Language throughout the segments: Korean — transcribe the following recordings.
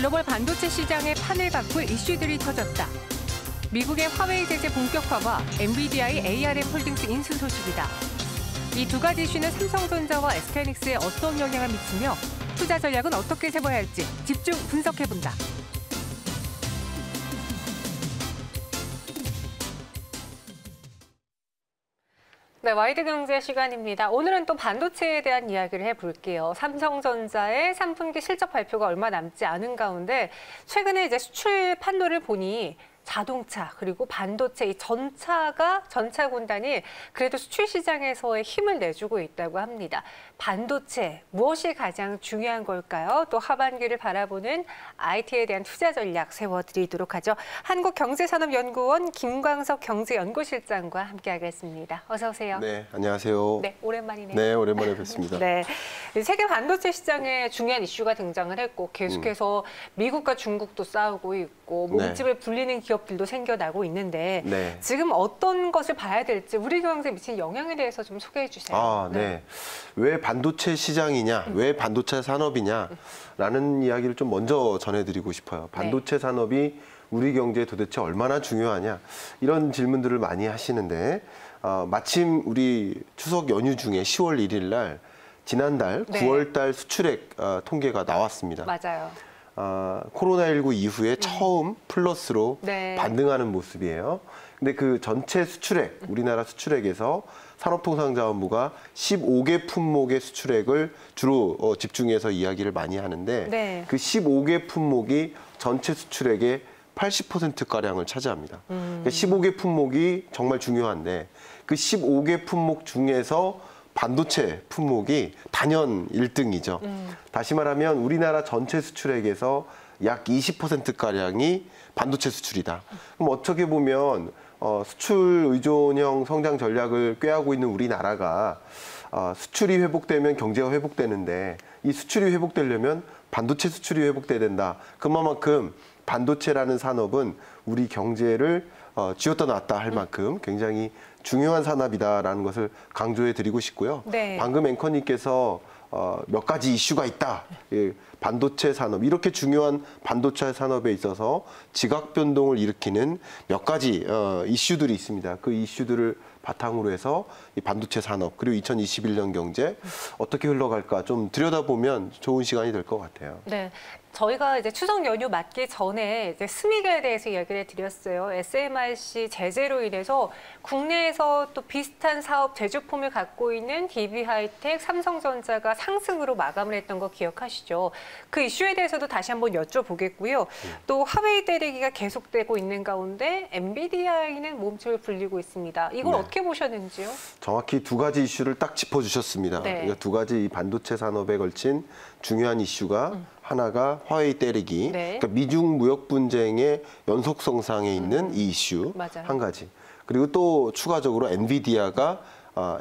글로벌 반도체 시장의 판을 바꿀 이슈들이 터졌다. 미국의 화웨이 제재 본격화와 엔비디아의 ARM 홀딩스 인수 소식이다. 이 두 가지 이슈는 삼성전자와 SK하이닉스에 어떤 영향을 미치며 투자 전략은 어떻게 세워야 할지 집중 분석해본다. 네, 와이드 경제 시간입니다. 오늘은 또 반도체에 대한 이야기를 해볼게요. 삼성전자의 3분기 실적 발표가 얼마 남지 않은 가운데 최근에 이제 수출 판도를 보니 자동차 그리고 반도체 이 전차 군단이 그래도 수출 시장에서의 힘을 내주고 있다고 합니다. 반도체 무엇이 가장 중요한 걸까요? 또 하반기를 바라보는 IT에 대한 투자 전략 세워드리도록 하죠. 한국경제산업연구원 김광석 경제연구실장과 함께하겠습니다. 어서 오세요. 네, 안녕하세요. 네, 오랜만이네요. 네, 오랜만에 뵙습니다. 네, 세계 반도체 시장에 중요한 이슈가 등장을 했고 계속해서 미국과 중국도 싸우고 있고 몸집을 불리는 기업들도 생겨나고 있는데 지금 어떤 것을 봐야 될지 우리 경제에 미친 영향에 대해서 좀 소개해 주세요. 네. 왜 반도체 시장이냐, 왜 반도체 산업이냐라는 이야기를 좀 먼저 전해드리고 싶어요. 반도체 산업이 우리 경제에 도대체 얼마나 중요하냐 이런 질문들을 많이 하시는데 마침 우리 추석 연휴 중에 10월 1일 날 지난달 9월 달 수출액 통계가 나왔습니다. 맞아요. 코로나19 이후에 처음 플러스로 반등하는 모습이에요. 근데 그 전체 수출액, 우리나라 수출액에서 산업통상자원부가 15개 품목의 수출액을 주로 집중해서 이야기를 많이 하는데 그 15개 품목이 전체 수출액의 80%가량을 차지합니다. 그러니까 15개 품목이 정말 중요한데 그 15개 품목 중에서 반도체 품목이 단연 1등이죠. 다시 말하면 우리나라 전체 수출액에서 약 20%가량이 반도체 수출이다. 그럼 어떻게 보면 수출 의존형 성장 전략을 꾀하고 있는 우리나라가 수출이 회복되면 경제가 회복되는데 이 수출이 회복되려면 반도체 수출이 회복돼야 된다. 그만큼 반도체라는 산업은 우리 경제를 쥐었다 놨다 할 만큼 굉장히 중요한 산업이다라는 것을 강조해 드리고 싶고요. 방금 앵커님께서 몇 가지 이슈가 있다. 반도체 산업, 이렇게 중요한 반도체 산업에 있어서 지각 변동을 일으키는 몇 가지 이슈들이 있습니다. 그 이슈들을 바탕으로 해서 이 반도체 산업 그리고 2021년 경제 어떻게 흘러갈까 좀 들여다보면 좋은 시간이 될 것 같아요. 네. 저희가 이제 추석 연휴 맞기 전에 이제 스믹에 대해서 이야기를 드렸어요. SMRC 제재로 인해서 국내에서 또 비슷한 사업 제조폼을 갖고 있는 DB하이텍, 삼성전자가 상승으로 마감을 했던 거 기억하시죠? 그 이슈에 대해서도 다시 한번 여쭤보겠고요. 또 화웨이 때리기가 계속되고 있는 가운데 엔비디아에는 몸집을 불리고 있습니다. 이걸 어떻게 보셨는지요? 정확히 두 가지 이슈를 딱 짚어주셨습니다. 그러니까 두 가지 이 반도체 산업에 걸친 중요한 이슈가 하나가 화웨이 때리기, 그러니까 미중 무역 분쟁의 연속성상에 있는 이 이슈 한 가지. 그리고 또 추가적으로 엔비디아가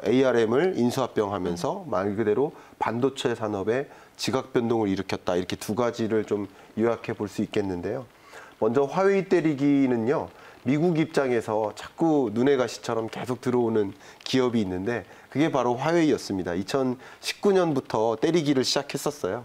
ARM을 인수합병하면서 말 그대로 반도체 산업에 지각 변동을 일으켰다. 이렇게 두 가지를 좀 요약해 볼 수 있겠는데요. 먼저 화웨이 때리기는요. 미국 입장에서 자꾸 눈의 가시처럼 계속 들어오는 기업이 있는데 그게 바로 화웨이였습니다. 2019년부터 때리기를 시작했었어요.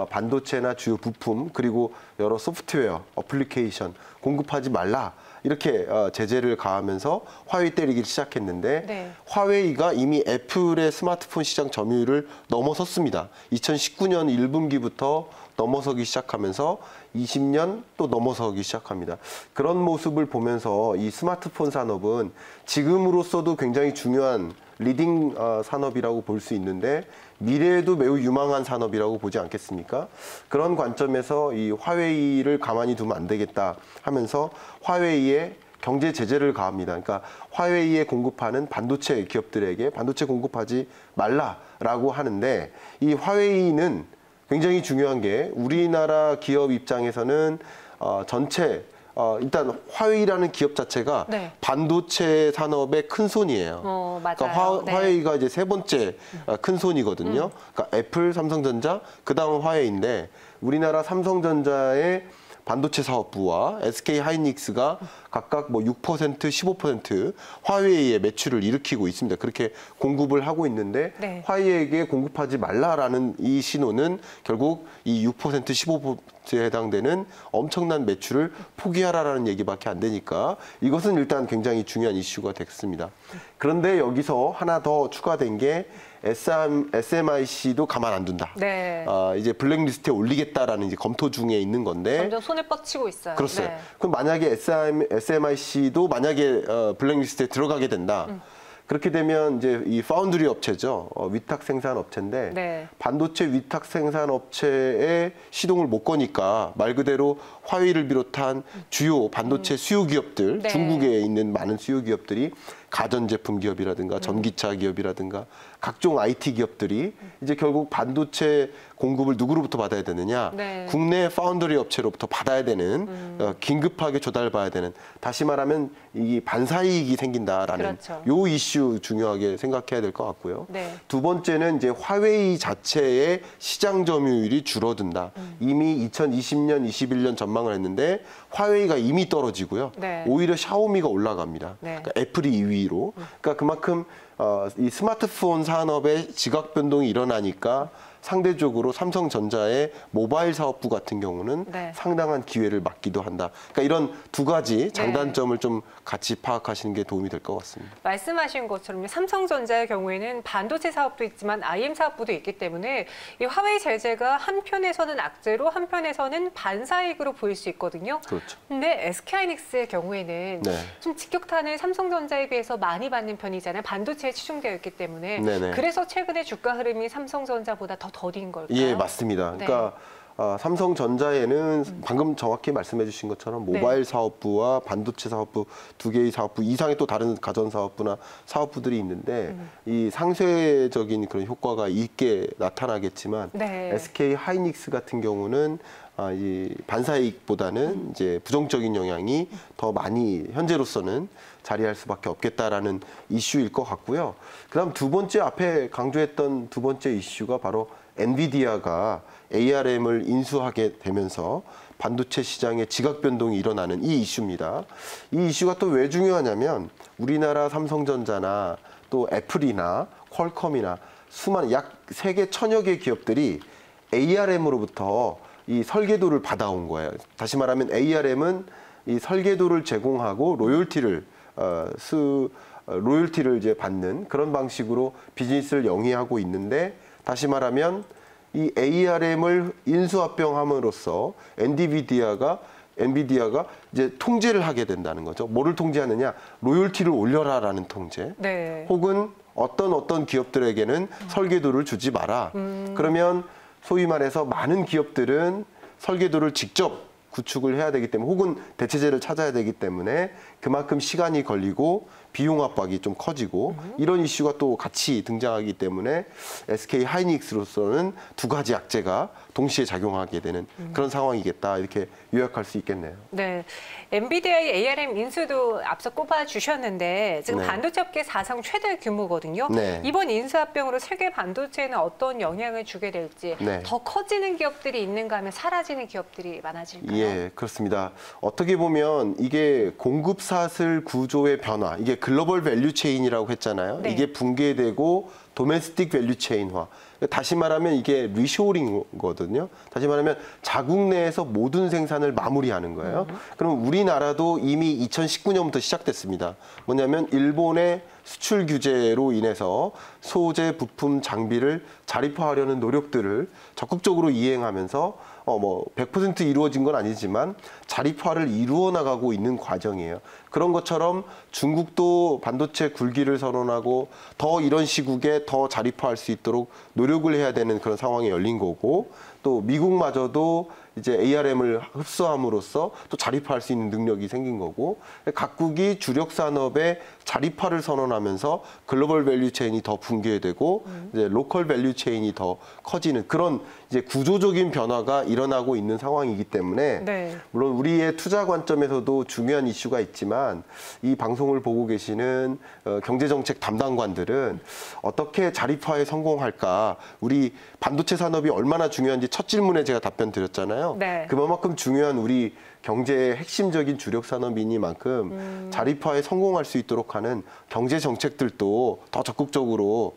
반도체나 주요 부품 그리고 여러 소프트웨어, 어플리케이션 공급하지 말라 이렇게 제재를 가하면서 화웨이 때리기를 시작했는데 화웨이가 이미 애플의 스마트폰 시장 점유율을 넘어섰습니다. 2019년 1분기부터 넘어서기 시작하면서 20년 또 넘어서기 시작합니다. 그런 모습을 보면서 이 스마트폰 산업은 지금으로서도 굉장히 중요한 리딩 산업이라고 볼 수 있는데 미래에도 매우 유망한 산업이라고 보지 않겠습니까? 그런 관점에서 이 화웨이를 가만히 두면 안 되겠다 하면서 화웨이에 경제 제재를 가합니다. 그러니까 화웨이에 공급하는 반도체 기업들에게 반도체 공급하지 말라라고 하는데 이 화웨이는 굉장히 중요한 게 우리나라 기업 입장에서는 전체 일단 화웨이라는 기업 자체가 반도체 산업의 큰 손이에요. 그러니까 화웨이가 이제 세 번째 큰 손이거든요. 그러니까 애플, 삼성전자, 그다음 화웨이인데 우리나라 삼성전자의 반도체 사업부와 SK 하이닉스가 각각 뭐 6%, 15% 화웨이의 매출을 일으키고 있습니다. 그렇게 공급을 하고 있는데 네. 화웨이에게 공급하지 말라라는 이 신호는 결국 이 6%, 15%에 해당되는 엄청난 매출을 포기하라라는 얘기밖에 안 되니까 이것은 일단 굉장히 중요한 이슈가 됐습니다. 그런데 여기서 하나 더 추가된 게 SMIC도 가만 안 둔다. 네. 이제 블랙리스트에 올리겠다라는 이제 검토 중에 있는 건데. 점점 손에 뻗치고 있어요. 그렇어요. 네. 그럼 만약에 SMIC도 만약에 블랙리스트에 들어가게 된다. 그렇게 되면 이제 이 파운드리 업체죠. 위탁 생산 업체인데 네. 반도체 위탁 생산 업체에 시동을 못 거니까 말 그대로 화웨이를 비롯한 주요 반도체 수요 기업들, 네. 중국에 있는 많은 수요 기업들이 가전제품 기업이라든가 전기차 기업이라든가 각종 IT 기업들이 이제 결국 반도체 공급을 누구로부터 받아야 되느냐? 네. 국내 파운드리 업체로부터 받아야 되는 긴급하게 조달받아야 되는 다시 말하면 이 반사이익이 생긴다라는 그렇죠. 요 이슈 중요하게 생각해야 될 것 같고요. 네. 두 번째는 이제 화웨이 자체의 시장 점유율이 줄어든다. 이미 2020년, 21년 전망을 했는데 화웨이가 이미 떨어지고요. 네. 오히려 샤오미가 올라갑니다. 네. 그러니까 애플이 2위로. 그러니까 그만큼 이 스마트폰 산업의 지각 변동이 일어나니까 상대적으로 삼성전자의 모바일 사업부 같은 경우는 네. 상당한 기회를 맞기도 한다. 그러니까 이런 두 가지 장단점을 네. 좀 같이 파악하시는 게 도움이 될 것 같습니다. 말씀하신 것처럼 삼성전자의 경우에는 반도체 사업도 있지만 IM 사업부도 있기 때문에 이 화웨이 제재가 한편에서는 악재로 한편에서는 반사이익으로 보일 수 있거든요. 그렇죠. 근데 SK하이닉스의 경우에는 네. 좀 직격탄을 삼성전자에 비해서 많이 받는 편이잖아요. 반도체에 치중되어 있기 때문에. 네네. 그래서 최근에 주가 흐름이 삼성전자보다 더 더딘 걸까요? 예, 맞습니다. 네. 그러니까 삼성전자에는 방금 정확히 말씀해 주신 것처럼 모바일 네. 사업부와 반도체 사업부 두 개의 사업부 이상의 또 다른 가전 사업부나 사업부들이 있는데 이 상쇄적인 그런 효과가 있게 나타나겠지만 네. SK 하이닉스 같은 경우는 이 반사이익보다는 이제 부정적인 영향이 더 많이 현재로서는 자리할 수밖에 없겠다라는 이슈일 것 같고요. 그다음 두 번째 앞에 강조했던 두 번째 이슈가 바로 엔비디아가 ARM을 인수하게 되면서 반도체 시장의 지각 변동이 일어나는 이 이슈입니다. 이 이슈가 또 왜 중요하냐면 우리나라 삼성전자나 또 애플이나 퀄컴이나 수많은 약 세계 1000여 개 기업들이 ARM으로부터 이 설계도를 받아온 거예요. 다시 말하면 ARM은 이 설계도를 제공하고 로열티를 이제 받는 그런 방식으로 비즈니스를 영위하고 있는데 다시 말하면 이 ARM을 인수합병함으로써 엔비디아가 이제 통제를 하게 된다는 거죠. 뭐를 통제하느냐? 로열티를 올려라라는 통제. 네. 혹은 어떤 기업들에게는 설계도를 주지 마라. 그러면 소위 말해서 많은 기업들은 설계도를 직접 구축을 해야 되기 때문에 혹은 대체제를 찾아야 되기 때문에 그만큼 시간이 걸리고 비용 압박이 좀 커지고 이런 이슈가 또 같이 등장하기 때문에 SK 하이닉스로서는 두 가지 악재가 동시에 작용하게 되는 그런 상황이겠다 이렇게 요약할 수 있겠네요. 네, 엔비디아의 ARM 인수도 앞서 꼽아주셨는데 지금 네. 반도체 업계 사상 최대 규모거든요. 네. 이번 인수합병으로 세계 반도체에는 어떤 영향을 주게 될지 네. 더 커지는 기업들이 있는가 하면 사라지는 기업들이 많아질까요? 예, 그렇습니다. 어떻게 보면 이게 공급사슬 구조의 변화, 이게 글로벌 밸류체인이라고 했잖아요. 네. 이게 붕괴되고 도메스틱 밸류체인화. 다시 말하면 이게 리쇼링거든요. 다시 말하면 자국 내에서 모든 생산을 마무리하는 거예요. 그럼 우리나라도 이미 2019년부터 시작됐습니다. 뭐냐면 일본의 수출 규제로 인해서 소재, 부품, 장비를 자립화하려는 노력들을 적극적으로 이행하면서 100% 이루어진 건 아니지만 자립화를 이루어 나가고 있는 과정이에요. 그런 것처럼 중국도 반도체 굴기를 선언하고 더 이런 시국에 더 자립화할 수 있도록 노력을 해야 되는 그런 상황이 열린 거고 또 미국마저도 이제 ARM을 흡수함으로써 또 자립화할 수 있는 능력이 생긴 거고 각국이 주력 산업의 자립화를 선언하면서 글로벌 밸류체인이 더 붕괴되고 이제 로컬 밸류체인이 더 커지는 그런 이제 구조적인 변화가 일어나고 있는 상황이기 때문에 네. 물론 우리의 투자 관점에서도 중요한 이슈가 있지만 이 방송을 보고 계시는 경제정책 담당관들은 어떻게 자립화에 성공할까 우리 반도체 산업이 얼마나 중요한지 첫 질문에 제가 답변 드렸잖아요. 있잖아요. 네. 그만큼 중요한 우리 경제의 핵심적인 주력 산업이니만큼 자립화에 성공할 수 있도록 하는 경제 정책들도 더 적극적으로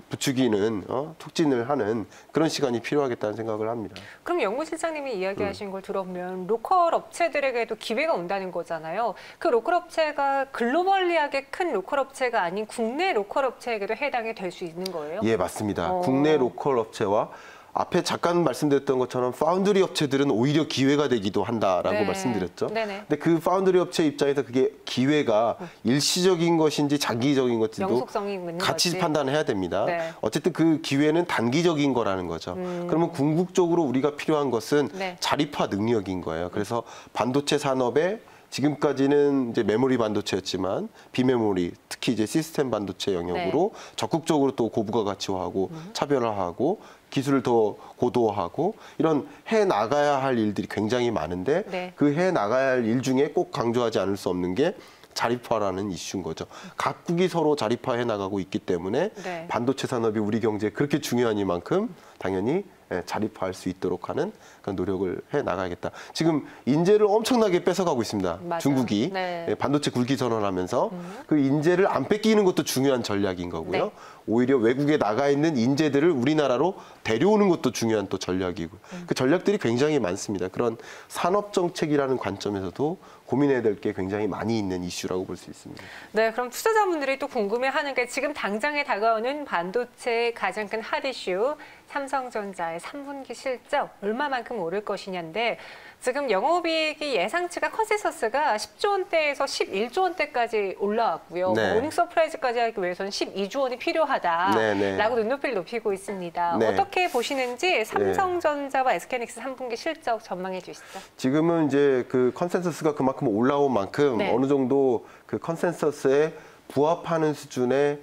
부추기는 촉진을 하는 그런 시간이 필요하겠다는 생각을 합니다. 그럼 연구실장님이 이야기하신 걸 들어보면 로컬 업체들에게도 기회가 온다는 거잖아요. 그 로컬 업체가 글로벌리하게 큰 로컬 업체가 아닌 국내 로컬 업체에게도 해당이 될 수 있는 거예요? 예, 맞습니다. 국내 로컬 업체와 앞에 잠깐 말씀드렸던 것처럼 파운드리 업체들은 오히려 기회가 되기도 한다라고 네. 말씀드렸죠. 네네. 근데 그 파운드리 업체 입장에서 그게 기회가 일시적인 것인지 장기적인 것인지도 영속성이 있는 같이 거지. 판단해야 됩니다. 네. 어쨌든 그 기회는 단기적인 거라는 거죠. 그러면 궁극적으로 우리가 필요한 것은 네. 자립화 능력인 거예요. 그래서 반도체 산업에 지금까지는 이제 메모리 반도체였지만 비메모리, 특히 이제 시스템 반도체 영역으로 적극적으로 또 고부가 가치화하고 차별화하고 기술을 더 고도화하고 이런 해 나가야 할 일들이 굉장히 많은데 그 해 나가야 할 일 중에 꼭 강조하지 않을 수 없는 게 자립화라는 이슈인 거죠. 각국이 서로 자립화해 나가고 있기 때문에 반도체 산업이 우리 경제에 그렇게 중요하니만큼 당연히 자립화할 수 있도록 하는 그런 노력을 해 나가야겠다. 지금 인재를 엄청나게 뺏어가고 있습니다. 맞아. 중국이 반도체 굴기 선언하면서 그 인재를 안 뺏기는 것도 중요한 전략인 거고요. 오히려 외국에 나가 있는 인재들을 우리나라로 데려오는 것도 중요한 또 전략이고 그 전략들이 굉장히 많습니다. 그런 산업 정책이라는 관점에서도 고민해야 될 게 굉장히 많이 있는 이슈라고 볼 수 있습니다. 네, 그럼 투자자분들이 또 궁금해하는 게 지금 당장에 다가오는 반도체의 가장 큰 핫 이슈 삼성전자의 3분기 실적 얼마만큼 오를 것이냐인데 지금 영업이익이 예상치가 컨센서스가 10조 원대에서 11조 원대까지 올라왔고요. 오닝 서프라이즈까지 하기 위해서는 12조 원이 필요하다라고 눈높이를 높이고 있습니다. 어떻게 보시는지 삼성전자와 SK하이닉스 3분기 실적 전망해 주시죠. 지금은 이제 그 컨센서스가 그만큼 올라온 만큼 어느 정도 그 컨센서스에 부합하는 수준의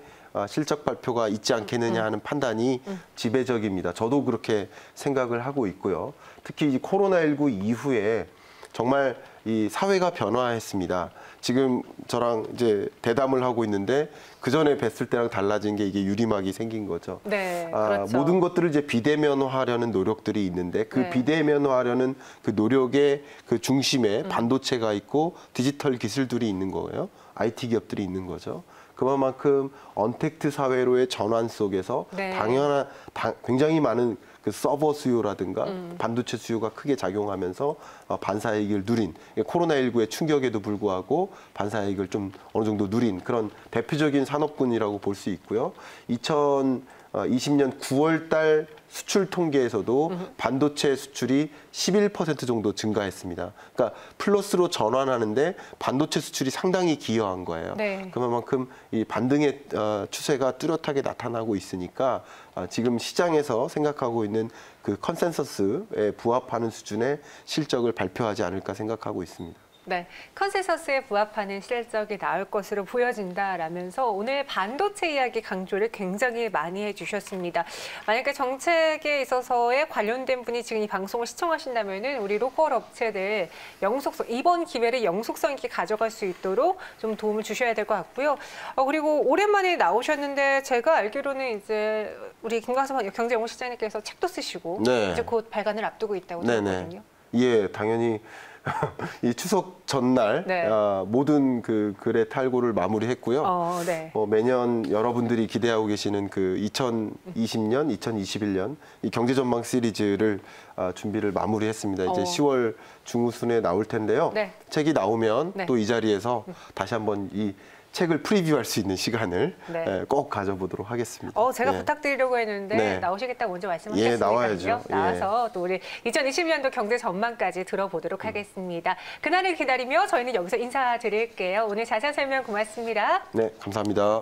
실적 발표가 있지 않겠느냐 하는 판단이 지배적입니다. 저도 그렇게 생각을 하고 있고요. 특히 코로나19 이후에 정말 이 사회가 변화했습니다. 지금 저랑 이제 대담을 하고 있는데 그 전에 뵀을 때랑 달라진 게 이게 유리막이 생긴 거죠. 그렇죠. 모든 것들을 이제 비대면화하려는 노력들이 있는데 그 비대면화하려는 그 노력의 그 중심에 반도체가 있고 디지털 기술들이 있는 거예요. IT 기업들이 있는 거죠. 그만큼 언택트 사회로의 전환 속에서 굉장히 많은 그 서버 수요라든가 반도체 수요가 크게 작용하면서 반사이익을 누린 코로나19의 충격에도 불구하고 반사이익을 좀 어느 정도 누린 그런 대표적인 산업군이라고 볼 수 있고요. 2020년 9월 달 수출 통계에서도 반도체 수출이 11% 정도 증가했습니다. 그러니까 플러스로 전환하는데 반도체 수출이 상당히 기여한 거예요. 그만큼 이 반등의 추세가 뚜렷하게 나타나고 있으니까 지금 시장에서 생각하고 있는 그 컨센서스에 부합하는 수준의 실적을 발표하지 않을까 생각하고 있습니다. 네, 컨센서스에 부합하는 실적이 나올 것으로 보여진다라면서 오늘 반도체 이야기 강조를 굉장히 많이 해주셨습니다. 만약에 정책에 있어서의 관련된 분이 지금 이 방송을 시청하신다면은 우리 로컬 업체들 영속성 이번 기회를 영속성 있게 가져갈 수 있도록 좀 도움을 주셔야 될 것 같고요. 그리고 오랜만에 나오셨는데 제가 알기로는 이제 우리 김광석 경제연구실장님께서 책도 쓰시고 이제 곧 발간을 앞두고 있다고 들었거든요. 예, 당연히. 이 추석 전날 모든 그 글의 탈고를 마무리했고요. 매년 여러분들이 기대하고 계시는 그 2020년, 2021년 이 경제전망 시리즈를 준비를 마무리했습니다. 이제 10월 중순에 나올 텐데요. 책이 나오면 또 이 자리에서 다시 한번 이 책을 프리뷰할 수 있는 시간을 꼭 가져보도록 하겠습니다. 제가 부탁드리려고 했는데 나오시겠다고 먼저 말씀하셨으니까요. 나와야죠. 나와서 또 우리 2020년도 경제 전망까지 들어보도록 하겠습니다. 그날을 기다리며 저희는 여기서 인사드릴게요. 오늘 자세한 설명 고맙습니다. 네, 감사합니다.